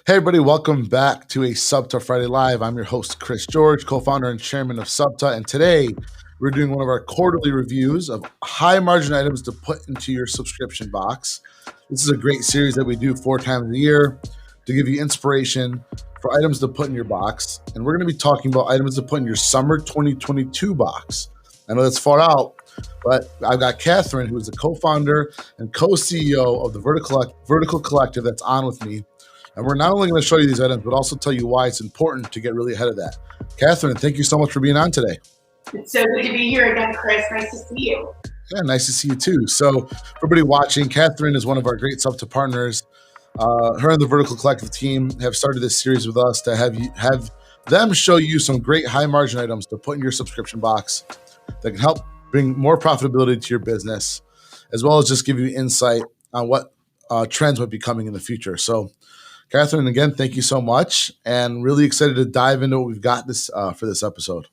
Hey, everybody, welcome back to a Subta Friday Live. I'm your host, Chris George, co founder and chairman of Subta. And today we're doing one of our quarterly reviews of high margin items to put into your subscription box. This is a great series that we do 4 times a year to give you inspiration for items to put in your box. And we're going to be talking about items to put in your summer 2022 box. I know that's far out, but I've got Katherine, who is the co founder and co CEO of the Vertical Collective, that's on with me. And we're not only going to show you these items, but also tell you why it's important to get really ahead of that. Katherine, thank you so much for being on today. It's so good to be here again, Chris. Nice to see you. Yeah, nice to see you too. So, for everybody watching, Katherine is one of our great Subta partners. Her and the Vertical Collective team have started this series with us to have them show you some great high margin items to put in your subscription box that can help bring more profitability to your business, as well as just give you insight on what trends might be coming in the future. So, Katherine, again, thank you so much, and really excited to dive into what we've got this for this episode.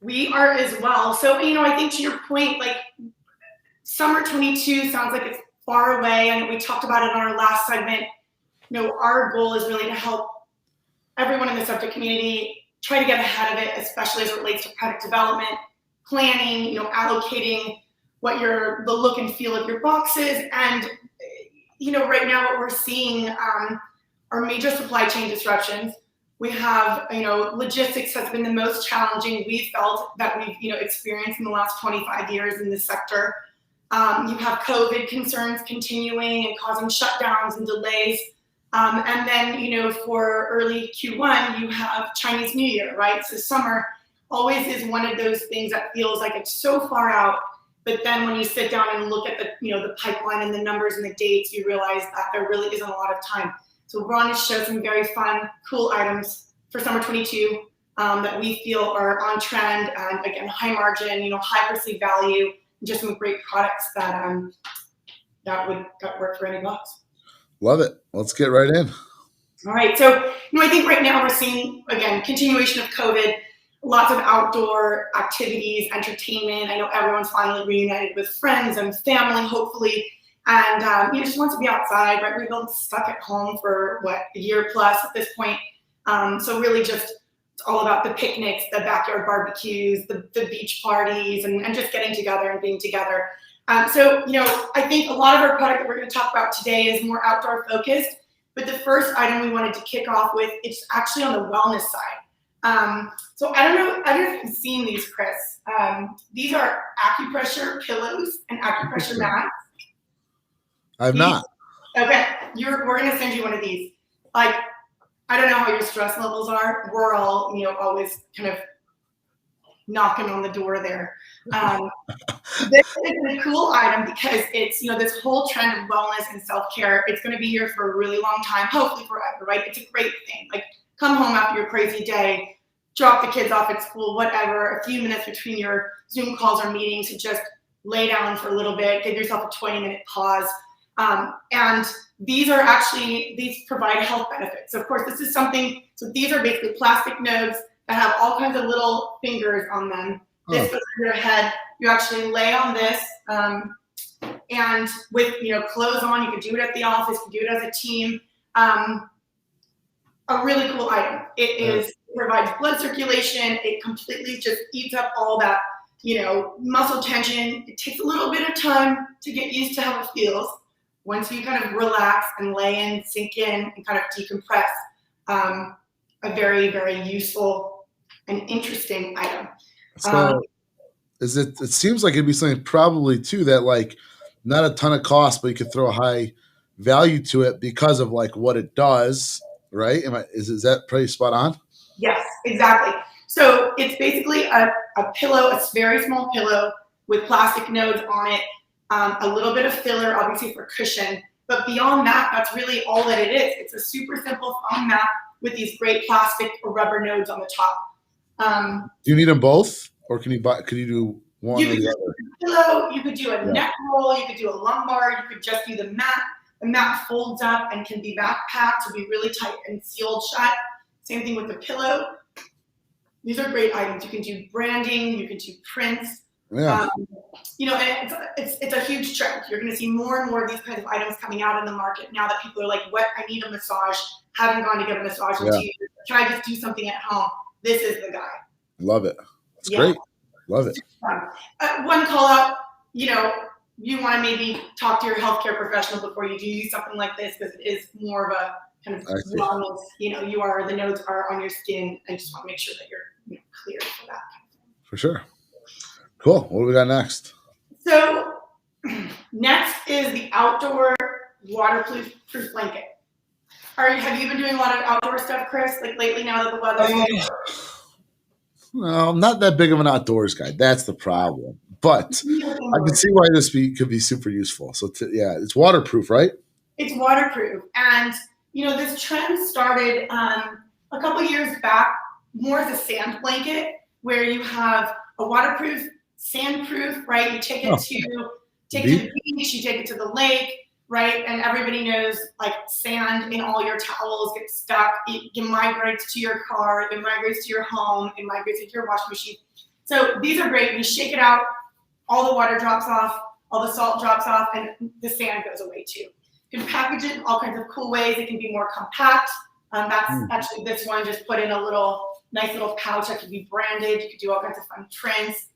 We are as well. So, I think to your point, like summer 22 sounds like it's far away, and we talked about it in our last segment. Our goal is really to help everyone in the subject community try to get ahead of it, especially as it relates to product development, planning, allocating what the look and feel of your boxes. And, right now what we're seeing are major supply chain disruptions. We have, logistics has been the most challenging we've felt that we've, experienced in the last 25 years in this sector. You have COVID concerns continuing and causing shutdowns and delays. And then, for early Q1, you have Chinese New Year, right? So summer always is one of those things that feels like it's so far out. But then when you sit down and look at the pipeline and the numbers and the dates, you realize that there really isn't a lot of time. So we're going to show some very fun, cool items for summer 22 that we feel are on trend and, again, high margin, high perceived value, and just some great products that would work for any box. Love it. Let's get right in. All right. So, I think right now we're seeing, again, continuation of COVID, lots of outdoor activities, entertainment. I know everyone's finally reunited with friends and family, hopefully. And just wants to be outside, right? We've been stuck at home for a year plus at this point. So really just it's all about the picnics, the backyard barbecues, the beach parties, and just getting together and being together. So I think a lot of our product that we're going to talk about today is more outdoor focused. But the first item we wanted to kick off with, it's actually on the wellness side. So I don't know if you've seen these, Chris. These are acupressure pillows and acupressure mats. I've not. Okay, we're gonna send you one of these. Like, I don't know how your stress levels are. We're all, always kind of knocking on the door there. This is a cool item because it's, this whole trend of wellness and self-care. It's going to be here for a really long time, hopefully forever, right? It's a great thing. Like, come home after your crazy day, drop the kids off at school, whatever. A few minutes between your Zoom calls or meetings to just lay down for a little bit, give yourself a 20-minute pause. And these provide health benefits. So of course, this is so these are basically plastic nodes that have all kinds of little fingers on them. This goes on your head. You actually lay on this, and with, clothes on, you can do it at the office, you can do it as a team. A really cool item. It provides blood circulation. It completely just eats up all that, muscle tension. It takes a little bit of time to get used to how it feels. Once you kind of relax and lay in, sink in, and kind of decompress, a very, very useful and interesting item. So, it seems like it'd be something probably too that, like, not a ton of cost, but you could throw a high value to it because of like what it does, right? Is that pretty spot on? Yes, exactly. So it's basically a pillow, a very small pillow with plastic nodes on it. A little bit of filler, obviously, for cushion. But beyond that, that's really all that it is. It's a super simple foam mat with these great plastic or rubber nodes on the top. Do you need them both, or could you do one or the other? Pillow, you could do a neck roll, you could do a lumbar, you could just do the mat. The mat folds up and can be backpacked to be really tight and sealed shut. Same thing with the pillow. These are great items. You can do branding, you can do prints. Yeah. It's a huge trend. You're going to see more and more of these kinds of items coming out in the market now that people are like, what? I need a massage haven't gone to get a massage in 2 years, try to just do something at home. This is the guy. Love it. It's great. Love it. One call out, you want to maybe talk to your healthcare professional before you do something like this, because it is more of a kind of wellness. The nodes are on your skin, and just want to make sure that you're clear for that. For sure. Cool. What do we got next? So next is the outdoor waterproof blanket. Have you been doing a lot of outdoor stuff, Chris? Like lately, now that the weather's No, I'm not that big of an outdoors guy. That's the problem. But I can see why this could be super useful. So it's waterproof, right? It's waterproof, and this trend started a couple years back, more as a sand blanket, where you have a waterproof, sandproof, right? You take it to the beach, you take it to the lake, right? And everybody knows, like, sand in all your towels gets stuck. It migrates to your car, it migrates to your home, it migrates into your washing machine. So these are great. You shake it out, all the water drops off, all the salt drops off, and the sand goes away too. You can package it in all kinds of cool ways. It can be more compact. That's actually this one. Just put in a nice little pouch that could be branded. You could do all kinds of fun prints.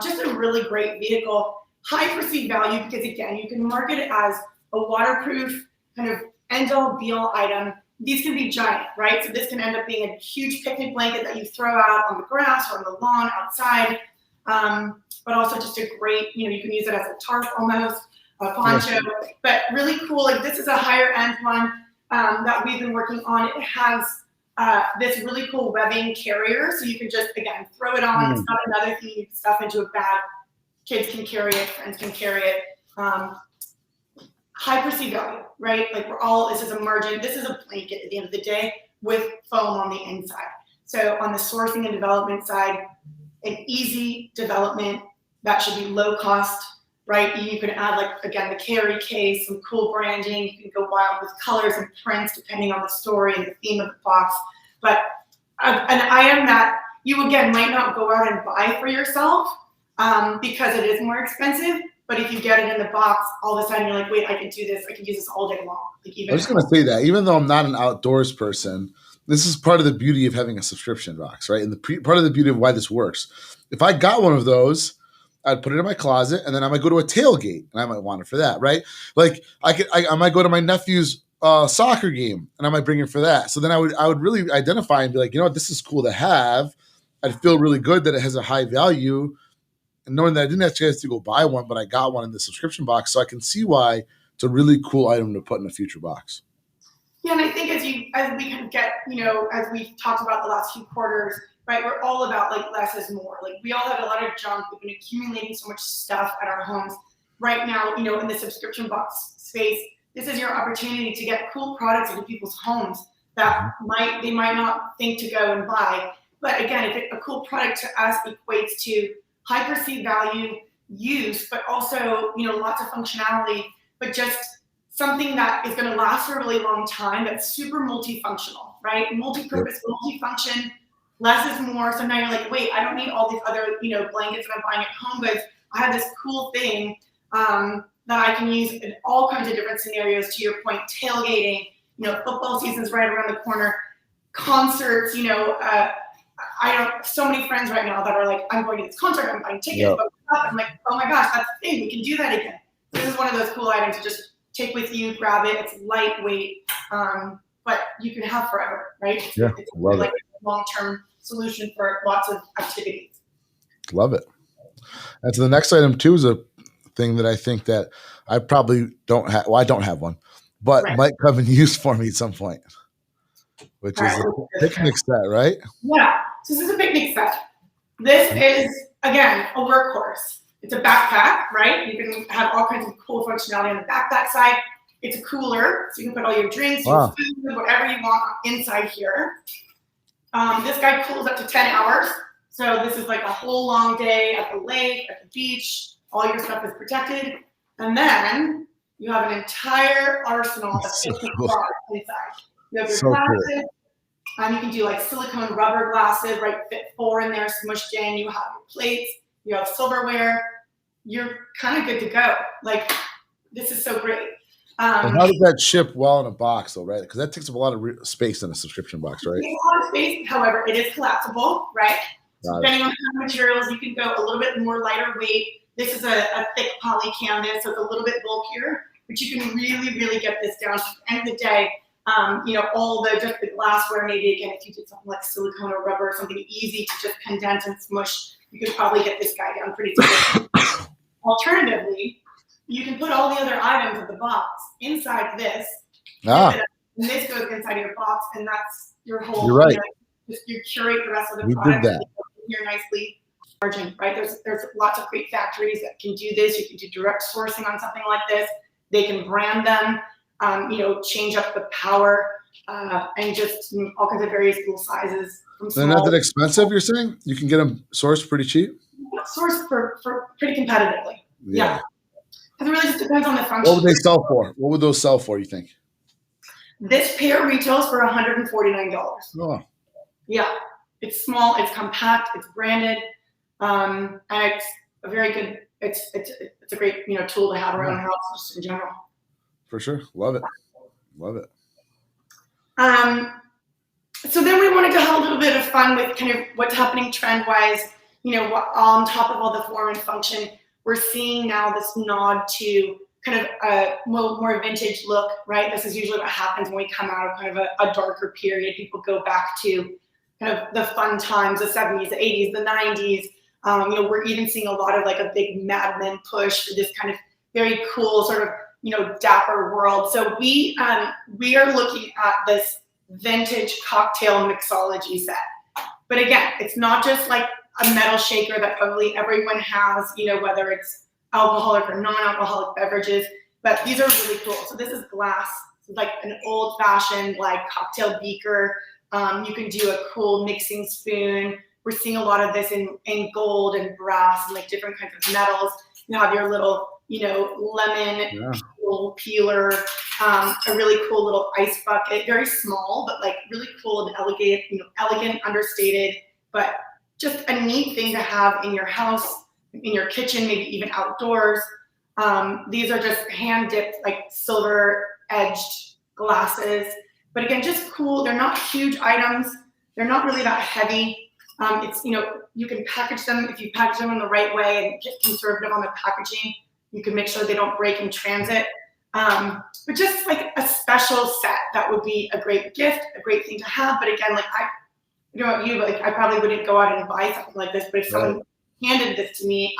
Just a really great vehicle. High perceived value, because again, you can market it as a waterproof kind of end-all be-all item. These can be giant, right? So this can end up being a huge picnic blanket that you throw out on the grass or on the lawn outside. But also just a great, you can use it as a tarp almost, a poncho, but really cool. Like, this is a higher end one that we've been working on. It has this really cool webbing carrier, so you can just, again, throw it on. It's not another thing you can stuff into a bag. Kids can carry it, friends can carry it. High perceived value, right? Like, this is a margin. This is a blanket at the end of the day with foam on the inside. So on the sourcing and development side, an easy development that should be low cost, right? You can add, like, again, the carry case, some cool branding. You can go wild with colors and prints depending on the story and the theme of the box. But an item that you, again, might not go out and buy for yourself because it is more expensive. But if you get it in the box, all of a sudden you're like, wait, I can do this. I can use this all day long. I was going to say that, even though I'm not an outdoors person, this is part of the beauty of having a subscription box, right? And part of the beauty of why this works. If I got one of those, I'd put it in my closet, and then I might go to a tailgate, and I might want it for that, right? Like, I might go to my nephew's soccer game, and I might bring it for that. So then I would really identify and be like, this is cool to have. I'd feel really good that it has a high value, and knowing that I didn't actually have to go buy one, but I got one in the subscription box, so I can see why it's a really cool item to put in a future box. Yeah, and I think as we kind of get, as we've talked about the last few quarters, right, we're all about, like, less is more. Like, we all have a lot of junk. We've been accumulating so much stuff at our homes. Right now, in the subscription box space, this is your opportunity to get cool products into people's homes that they might not think to go and buy. But again, if a cool product to us equates to high perceived value, use, but also, lots of functionality, but just something that is going to last for a really long time, that's super multifunctional, right? Multi-purpose, multifunction, less is more. So now you're like, wait, I don't need all these other, blankets that I'm buying at Home Goods. I have this cool thing that I can use in all kinds of different scenarios. To your point, tailgating, football season's right around the corner, concerts, I have so many friends right now that are like, I'm going to this concert, I'm buying tickets, but I'm like, oh my gosh, that's the thing, we can do that again. This is one of those cool items to just take with you, grab it. It's lightweight, but you can have forever, right? Yeah, it's like a long-term solution for lots of activities. Love it. And so the next item too is a thing that I think that I probably don't have. Well, I don't have one, but might come in use for me at some point, which is a picnic set, right? Yeah. So this is a picnic set. This is, again, a workhorse. It's a backpack, right? You can have all kinds of cool functionality on the backpack side. It's a cooler, so you can put all your drinks, your food, whatever you want inside here. This guy cools up to 10 hours. So this is like a whole long day at the lake, at the beach. All your stuff is protected. And then you have an entire arsenal of picnic products inside. You have your glasses. You can do like silicone rubber glasses, right? Fit 4 in there, smushed in. You have your plates. You have silverware. You're kind of good to go. Like, this is so great. And how does that ship well in a box, though, right? Because that takes up a lot of space in a subscription box, right? It takes a lot of space. However, it is collapsible, right? So Got it. depending on the kind of materials, you can go a little bit more lighter weight. This is a thick poly canvas, so it's a little bit bulkier, but you can really, really get this down. So at the end of the day, all just the glassware, maybe again, if you did something like silicone or rubber or something easy to just condense and smush, you could probably get this guy down pretty quickly. Alternatively, you can put all the other items of the box inside this. And this goes inside your box, and that's your whole. You're right. You curate the rest of the we product. Did that. Here nicely. Margin, right? There's lots of great factories that can do this. You can do direct sourcing on something like this. They can brand them, change up the power, and just all kinds of various cool sizes. They're not that expensive, you're saying? You can get them sourced pretty cheap? Sourced for pretty competitively. Yeah. Because it really just depends on the function. What would they sell for? What would those sell for, you think? This pair retails for $149. Oh. Yeah. It's small, it's compact, it's branded, and it's a very good, it's a great, tool to have around the house just in general. For sure. Love it. So then we wanted to have a little bit of fun with kind of what's happening trend-wise, on top of all the form and function. We're seeing now this nod to kind of a more vintage look, right? This is usually what happens when we come out of kind of a darker period. People go back to kind of the fun times, the 70s, the 80s, the 90s. We're even seeing a lot of like a big Mad Men push for this kind of very cool sort of, dapper world. So we are looking at this vintage cocktail mixology set. But again, it's not just like a metal shaker that probably everyone has, whether it's alcoholic or non-alcoholic beverages, but these are really cool. So this is glass, like an old-fashioned like cocktail beaker. You can do a cool mixing spoon. We're seeing a lot of this in gold and brass and like different kinds of metals. You have your little, lemon peeler, a really cool little ice bucket, very small, but like really cool and elegant, understated, but just a neat thing to have in your house, in your kitchen, maybe even outdoors. These are just hand dipped, like silver edged glasses. But again, just cool. They're not huge items. They're not really that heavy. It's, you can package them if you package them in the right way and get conservative on the packaging. You can make sure they don't break in transit. But just like a special set that would be a great gift, a great thing to have. But again, like I probably wouldn't go out and buy something like this. But if someone handed this to me,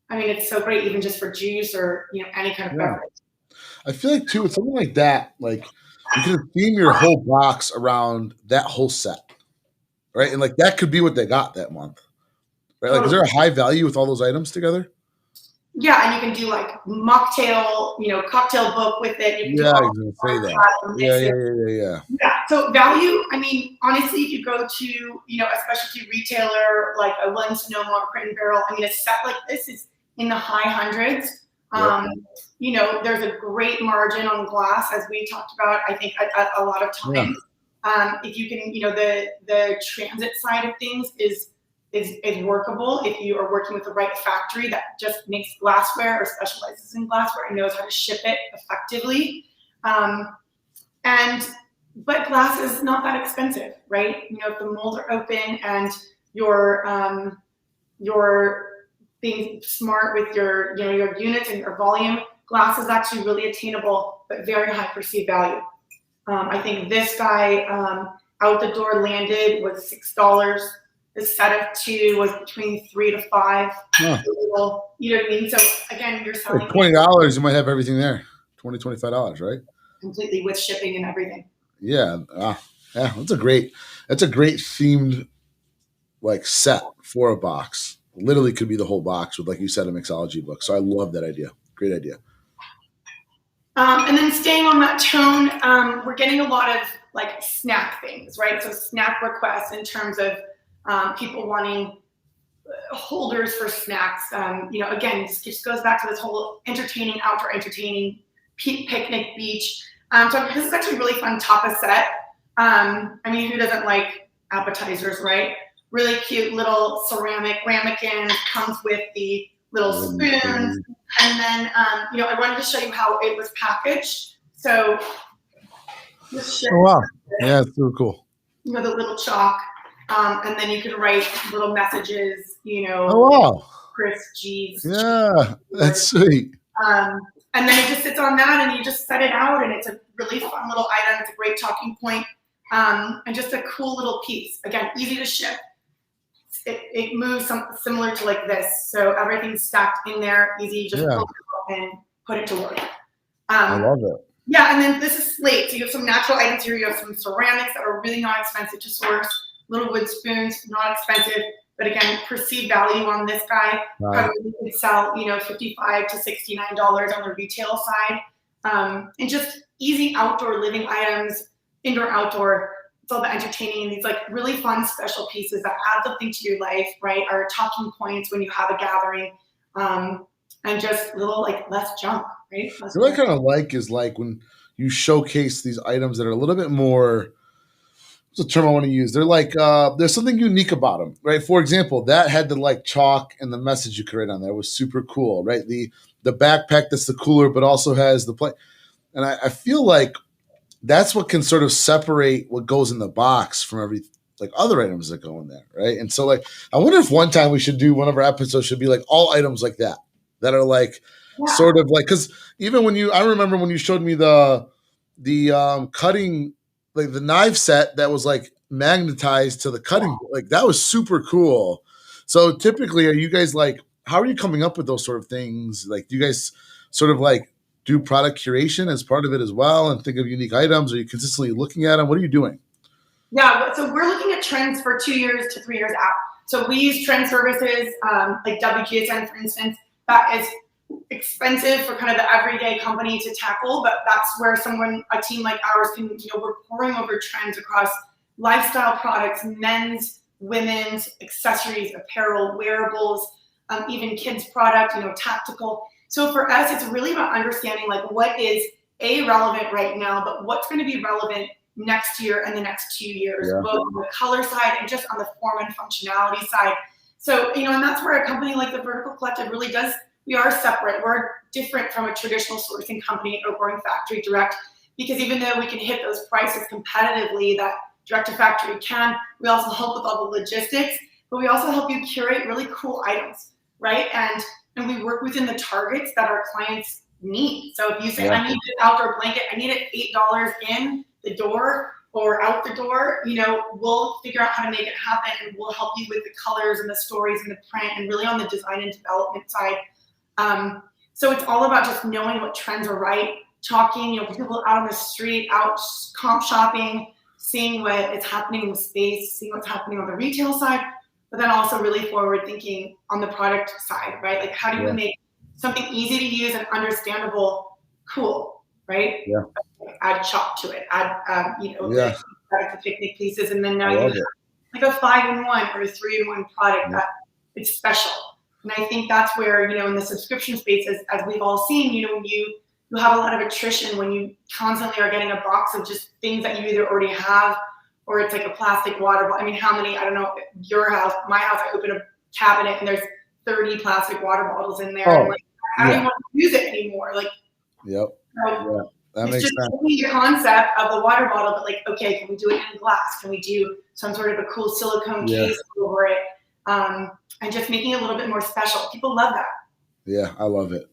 it's so great even just for juice or any kind of beverage. I feel like too with something like that, like you can theme your whole box around that whole set, right? And like that could be what they got that month, right? Like, is there a high value with all those items together? Yeah, and you can do like mocktail, cocktail book with it. You can I was gonna say that. Yeah. So value, honestly, if you go to, a specialty retailer like a Williams Sonoma or Crate and Barrel, a set like this is in the high hundreds. There's a great margin on glass, as we talked about, I think a lot of times. If you can, the transit side of things is workable if you are working with the right factory that just makes glassware or specializes in glassware and knows how to ship it effectively. But glass is not that expensive, right? If the molds are open and you're being smart with your units and your volume, glass is actually really attainable, but very high perceived value. I think this guy out the door landed was $6. The set of 2 was between $3 to $5. You know what I mean? So again, you're selling like $20. You might have everything there. $25, right? Completely with shipping and everything. Yeah, that's a great themed like set for a box. Literally could be the whole box with, like you said, a mixology book. So I love that idea. Great idea. And then staying on that tone, we're getting a lot of like snack things, right? So snack requests in terms of people wanting holders for snacks. Again, this just goes back to this whole outdoor entertaining, picnic, beach. So this is actually a really fun Tapas Set. Who doesn't like appetizers, right? Really cute little ceramic ramekins, comes with the little spoons, and then I wanted to show you how it was packaged. So this Oh wow, yeah, it's super cool. the little chalk, and then you can write little messages. Oh wow, Chris G's. yeah, that's sweet. And then it just sits on that, and you just set it out, and it's a really fun little item. It's a great talking point, and just a cool little piece. Again, easy to ship. It moves similar to like this, so everything's stacked in there, easy. Just pull it and put it to work. I love it. Yeah, and then this is slate. So you have some natural items here. You have some ceramics that are really not expensive to source. Little wood spoons, not expensive, but again, perceived value on this guy. Right. Probably you could sell, $55 to $69 on the retail side, and just easy outdoor living items, indoor, outdoor. It's all about entertaining and these like really fun special pieces that add something to your life, right? Are talking points when you have a gathering, and just little like less junk, right? What I kind of like is like when you showcase these items that are a little bit more. What's the term I want to use? They're like there's something unique about them, right? For example, that had the like chalk and the message you could write on there was super cool, right? The backpack that's the cooler, but also has the play, and I feel like that's what can sort of separate what goes in the box from every like other items that go in there, right? And so like I wonder if one time we should do one of our episodes should be like all items like that are like sort of like because even when I remember when you showed me the cutting like the knife set that was like magnetized to the cutting like that was super cool. So typically are you guys like how are you coming up with those sort of things? Like do you guys sort of like do product curation as part of it as well and think of unique items? Are you consistently looking at them? What are you doing? Yeah, so we're looking at trends for 2 years to 3 years out. So we use trend services like WGSN, for instance. That is expensive for kind of the everyday company to tackle, but that's where a team like ours can, we're pouring over trends across lifestyle products, men's, women's, accessories, apparel, wearables, even kids product, tactical. So for us, it's really about understanding like what is relevant right now, but what's going to be relevant next year and the next 2 years, both on the color side and just on the form and functionality side. So, and that's where a company like the Vertical Collective really does. We are separate. We're different from a traditional sourcing company or going factory direct, because even though we can hit those prices competitively that direct to factory can, we also help with all the logistics, but we also help you curate really cool items, right? And we work within the targets that our clients need. So if you say, I need an outdoor blanket, I need it $8 in the door or out the door, we'll figure out how to make it happen, and we'll help you with the colors and the stories and the print and really on the design and development side. So it's all about just knowing what trends are right, talking, people out on the street, out comp shopping, seeing what is happening in the space, seeing what's happening on the retail side, but then also really forward thinking on the product side, right? Like how do we make something easy to use and understandable, cool, right? Yeah. Add chalk to it, add, the picnic pieces, and then now you have like a 5-in-1 or a 3-in-1 product that it's special. And I think that's where, in the subscription space, as we've all seen, when you have a lot of attrition when you constantly are getting a box of just things that you either already have, or it's like a plastic water bottle. I mean, how many, I don't know, your house, my house, I open a cabinet and there's 30 plastic water bottles in there. And like, I don't even want to use it anymore. Like, that makes sense. The concept of the water bottle, but like, okay, can we do it in glass? Can we do some sort of a cool silicone case over it? And just making it a little bit more special. People love that. Yeah, I love it.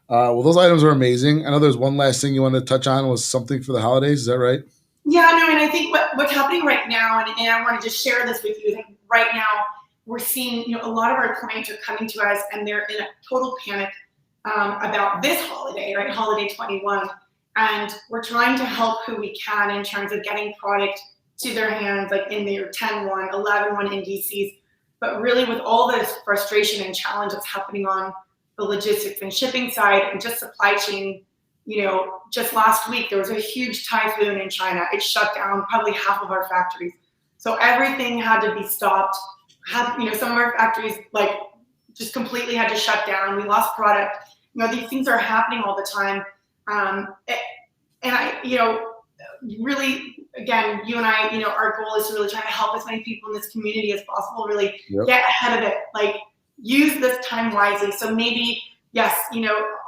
Well, those items are amazing. I know there's one last thing you wanted to touch on was something for the holidays. Is that right? Yeah, no, and I think what's happening right now, and I want to just share this with you, is like right now we're seeing, a lot of our clients are coming to us and they're in a total panic about this holiday, right? Holiday 21. And we're trying to help who we can in terms of getting product to their hands, like in their 10-1, 11-1 NDCs. But really with all this frustration and challenge that's happening on the logistics and shipping side and just supply chain, just last week, there was a huge typhoon in China. It shut down probably half of our factories. So everything had to be stopped. Some of our factories like just completely had to shut down. We lost product. These things are happening all the time. And I, really, again, you and I, our goal is to really try to help as many people in this community as possible, really get ahead of it. Like, use this time wisely. So maybe, yes,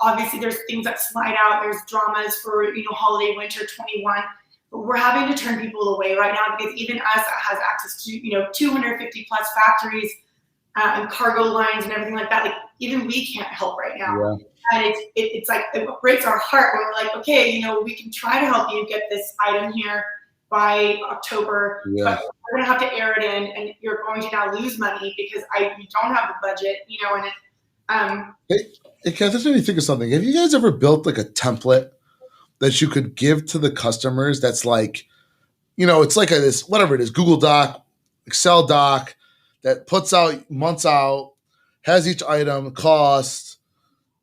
obviously there's things that slide out. There's dramas for, holiday winter 21. But we're having to turn people away right now because even us that has access to, 250 plus factories and cargo lines and everything like that, like even we can't help right now. Yeah. And it's like, it breaks our heart when we're like, okay, we can try to help you get this item here by October, but we're gonna have to air it in, and you're going to now lose money because you don't have the budget, and Hey, Kath, this made me think of something. Have you guys ever built like a template that you could give to the customers that's like, it's like this, whatever it is, Google Doc, Excel doc that puts out months out, has each item, cost,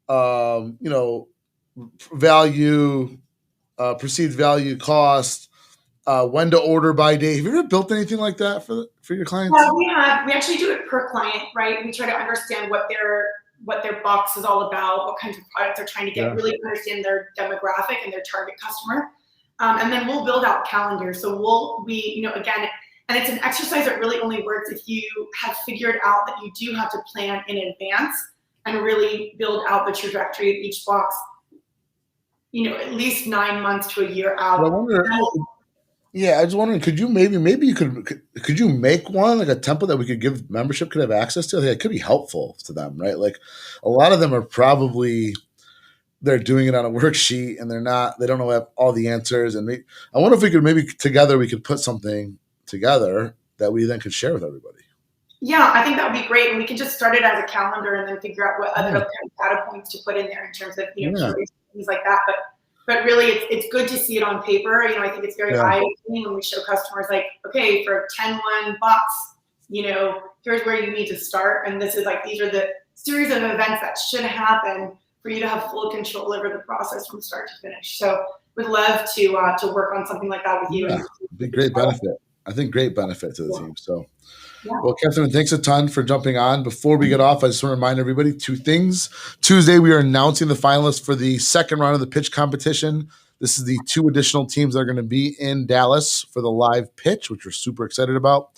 value, perceived value, cost, when to order by date. Have you ever built anything like that for your clients? Well, we actually do it per client, right? We try to understand what their box is all about, what kinds of products they're trying to get, really understand their demographic and their target customer. And then we'll build out calendars. So again, and it's an exercise that really only works if you have figured out that you do have to plan in advance and really build out the trajectory of each box, at least 9 months to a year out. I wonder, I was wondering, could you maybe you could you make one, like a template that we could give membership could have access to? I think it could be helpful to them, right? Like a lot of them are probably, they're doing it on a worksheet and they don't know all the answers. And I wonder if we could maybe together we could put something together that we then could share with everybody. Yeah, I think that would be great. And we can just start it as a calendar and then figure out what other kind of data points to put in there in terms of, things like that. But really, it's good to see it on paper. I think it's very eye-opening when we show customers like, okay, for 10-1 box, here's where you need to start. And this is like, these are the series of events that should happen for you to have full control over the process from start to finish. So we'd love to work on something like that with you. Yeah, it'd be great benefit. I think great benefit to the team. So. Well, Katherine, thanks a ton for jumping on. Before we get off, I just want to remind everybody 2 things. Tuesday, we are announcing the finalists for the second round of the pitch competition. This is the 2 additional teams that are going to be in Dallas for the live pitch, which we're super excited about.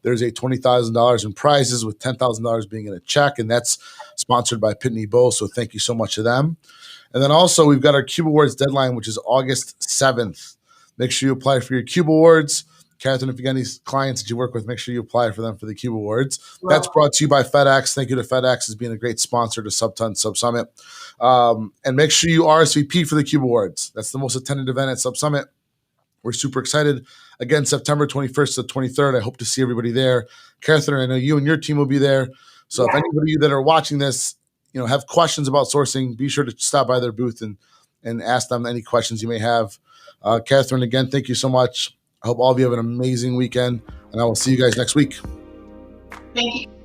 There's a $20,000 in prizes with $10,000 being in a check, and that's sponsored by Pitney Bowes, so thank you so much to them. And then also, we've got our Cube Awards deadline, which is August 7th. Make sure you apply for your Cube Awards. Katherine, if you got any clients that you work with, make sure you apply for them for the Cube Awards. Wow. That's brought to you by FedEx. Thank you to FedEx as being a great sponsor to SubTA and Sub Summit. And make sure you RSVP for the Cube Awards. That's the most attended event at Sub Summit. We're super excited. Again, September 21st to 23rd. I hope to see everybody there. Katherine, I know you and your team will be there. So if anybody of you that are watching this, have questions about sourcing, be sure to stop by their booth and ask them any questions you may have. Katherine, again, thank you so much. I hope all of you have an amazing weekend, and I will see you guys next week. Thank you.